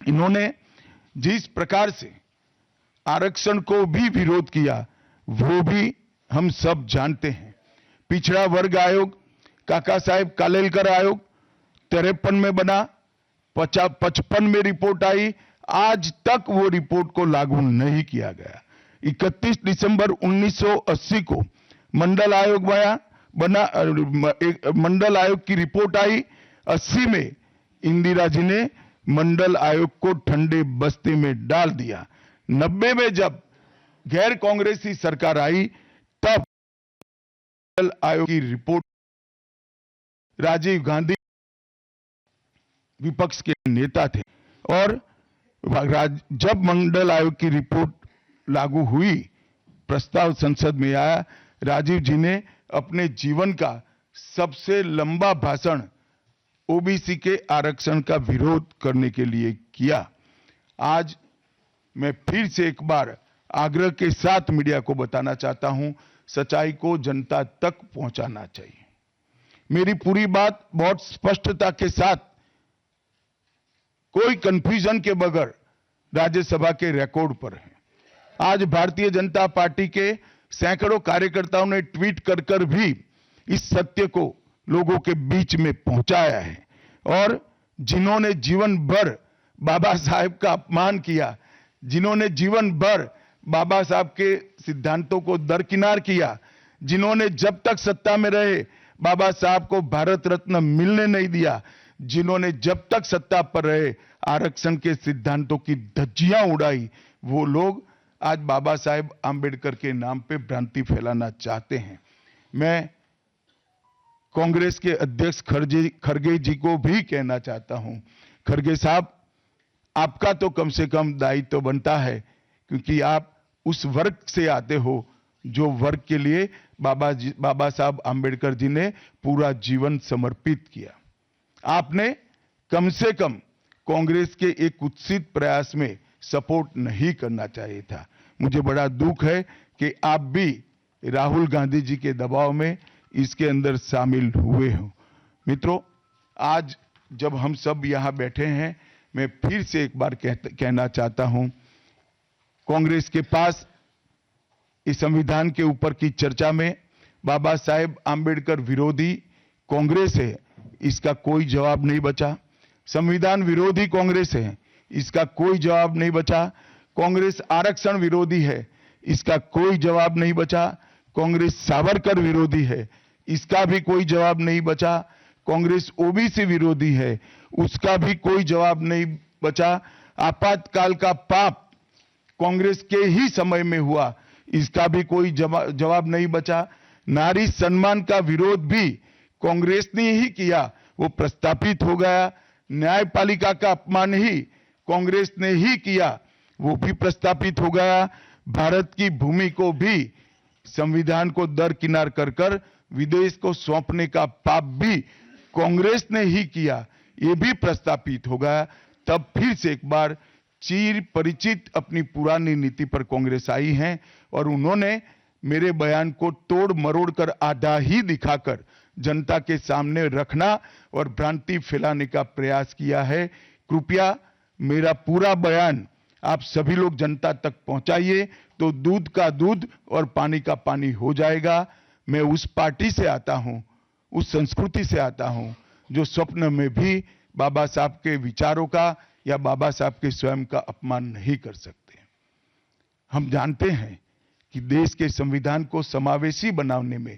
इन्होंने जिस प्रकार से आरक्षण को भी विरोध किया वो भी हम सब जानते हैं। पिछड़ा वर्ग आयोग, काका साहेब कालेलकर आयोग 53 में बना, 55 में रिपोर्ट आई, आज तक वो रिपोर्ट को लागू नहीं किया गया। 31 दिसंबर 1980 को मंडल आयोग बना मंडल आयोग की रिपोर्ट आई। 80 में इंदिरा जी ने मंडल आयोग को ठंडे बस्ते में डाल दिया। 90 में जब गैर कांग्रेसी सरकार आई तब मंडल आयोग की रिपोर्ट, राजीव गांधी विपक्ष के नेता थे और जब मंडल आयोग की रिपोर्ट लागू हुई, प्रस्ताव संसद में आया, राजीव जी ने अपने जीवन का सबसे लंबा भाषण ओबीसी के आरक्षण का विरोध करने के लिए किया। आज मैं फिर से एक बार आग्रह के साथ मीडिया को बताना चाहता हूं, सच्चाई को जनता तक पहुंचाना चाहिए। मेरी पूरी बात बहुत स्पष्टता के साथ, कोई कंफ्यूजन के बगैर राज्यसभा के रिकॉर्ड पर है। आज भारतीय जनता पार्टी के सैकड़ों कार्यकर्ताओं ने ट्वीट कर भी इस सत्य को लोगों के बीच में पहुंचाया है और जिन्होंने जीवन भर बाबा साहेब का अपमान किया, जिन्होंने जीवन भर बाबा साहब के सिद्धांतों को दरकिनार किया, जिन्होंने जब तक सत्ता में रहे बाबा साहब को भारत रत्न मिलने नहीं दिया, जिन्होंने जब तक सत्ता पर रहे आरक्षण के सिद्धांतों की धज्जियां उड़ाई, वो लोग आज बाबा साहेब आंबेडकर के नाम पे भ्रांति फैलाना चाहते हैं। मैं कांग्रेस के अध्यक्ष खड़गे जी को भी कहना चाहता हूं, खड़गे साहब, आपका तो कम से कम दायित्व तो बनता है, क्योंकि आप उस वर्ग से आते हो जो वर्ग के लिए बाबा साहब आंबेडकर जी ने पूरा जीवन समर्पित किया। आपने कम से कम कांग्रेस के एक कुत्सित प्रयास में सपोर्ट नहीं करना चाहिए था। मुझे बड़ा दुख है कि आप भी राहुल गांधी जी के दबाव में इसके अंदर शामिल हुए हो। मित्रों, आज जब हम सब यहां बैठे हैं, मैं फिर से एक बार कहना चाहता हूं, कांग्रेस के पास इस संविधान के ऊपर की चर्चा में बाबा साहेब आंबेडकर विरोधी कांग्रेस है, इसका कोई जवाब नहीं बचा। संविधान विरोधी कांग्रेस है, इसका कोई जवाब नहीं बचा। कांग्रेस आरक्षण विरोधी है, इसका कोई जवाब नहीं बचा। कांग्रेस सावरकर विरोधी है, इसका भी कोई जवाब नहीं बचा। कांग्रेस ओबीसी विरोधी है, उसका भी कोई जवाब नहीं बचा। आपातकाल का पाप कांग्रेस के ही समय में हुआ, इसका भी कोई जवाब नहीं बचा। नारी सम्मान का विरोध भी कांग्रेस ने ही किया, वो प्रस्तापित हो गया। न्यायपालिका का अपमान ही कांग्रेस ने ही किया, वो भी प्रस्तापित हो गया। भारत की भूमि को भी संविधान को दरकिनार कर विदेश को सौंपने का पाप भी कांग्रेस ने ही किया, ये भी प्रस्तापित हो गया। तब फिर से एक बार चिर परिचित अपनी पुरानी नीति पर कांग्रेस आई है और उन्होंने मेरे बयान को तोड़ मरोड़ कर आधा ही दिखाकर जनता के सामने रखना और भ्रांति फैलाने का प्रयास किया है। कृपया मेरा पूरा बयान आप सभी लोग जनता तक पहुंचाइए, तो दूध का दूध और पानी का पानी हो जाएगा। मैं उस पार्टी से आता हूं, उस संस्कृति से आता हूं, जो स्वप्न में भी बाबा साहब के विचारों का या बाबा साहब के स्वयं का अपमान नहीं कर सकते। हम जानते हैं कि देश के संविधान को समावेशी बनाने में,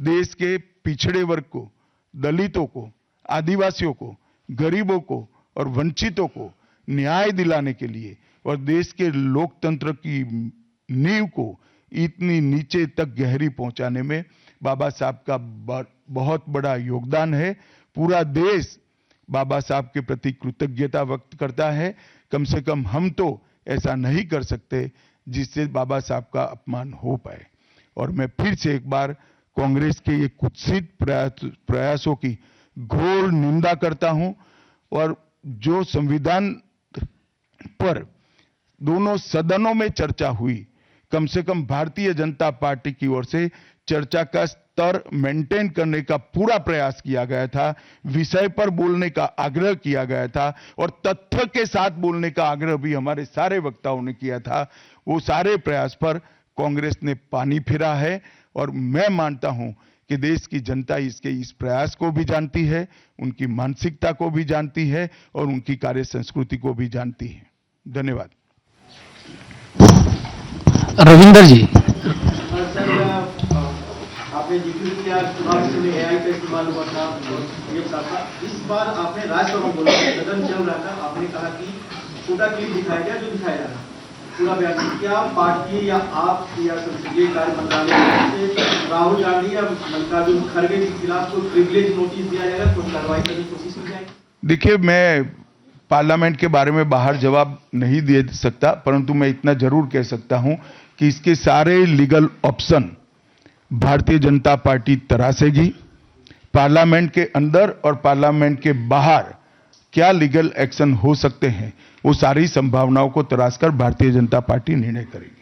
देश के पिछड़े वर्ग को, दलितों को, आदिवासियों को, गरीबों को और वंचितों को न्याय दिलाने के लिए और देश के लोकतंत्र की नींव को इतनी नीचे तक गहरी पहुंचाने में बाबा साहब का बहुत बड़ा योगदान है। पूरा देश बाबा साहब के प्रति कृतज्ञता व्यक्त करता है। कम से कम हम तो ऐसा नहीं कर सकते जिससे बाबा साहब का अपमान हो पाए। और मैं फिर से एक बार कांग्रेस के ये कुत्सित प्रयासों की घोर निंदा करता हूं और जो संविधान पर दोनों सदनों में चर्चा हुई, कम से कम भारतीय जनता पार्टी की ओर से चर्चा का स्तर मेंटेन करने का पूरा प्रयास किया गया था, विषय पर बोलने का आग्रह किया गया था और तथ्य के साथ बोलने का आग्रह भी हमारे सारे वक्ताओं ने किया था। वो सारे प्रयास पर कांग्रेस ने पानी फिरा है और मैं मानता हूं कि देश की जनता इसके इस प्रयास को भी जानती है, उनकी मानसिकता को भी जानती है और उनकी कार्य संस्कृति को भी जानती है। धन्यवाद। रविंदर जी। सर, आपने जिक्र किया चुनाव से एआई का इस्तेमाल हुआ था और ये था। इस बार आपने राज्यसभा में बोला, सदन चल रहा था, आपने कहा कि छोटा क्लिप दिखाया गया जो दिखाया जा रहा पूरा बयान। क्या पार्टी या आप या संसदीय कार्य मंत्रालय से राहुल गांधी या मल्लिकार्जुन खड़गे के खिलाफ कोई प्रिविलेज नोटिस दिया जाएगा, कोई कार्रवाई करने की कोशिश की जाएगी? देखिए, मैं पार्लियामेंट के बारे में बाहर जवाब नहीं दे सकता, परंतु मैं इतना जरूर कह सकता हूं कि इसके सारे legal option Bharatiya Janata party तरासेगी। Parliament के अंदर और पार्लियामेंट के बाहर क्या लीगल एक्शन हो सकते हैं, वो सारी संभावनाओं को तराशकर भारतीय जनता पार्टी निर्णय करेगी।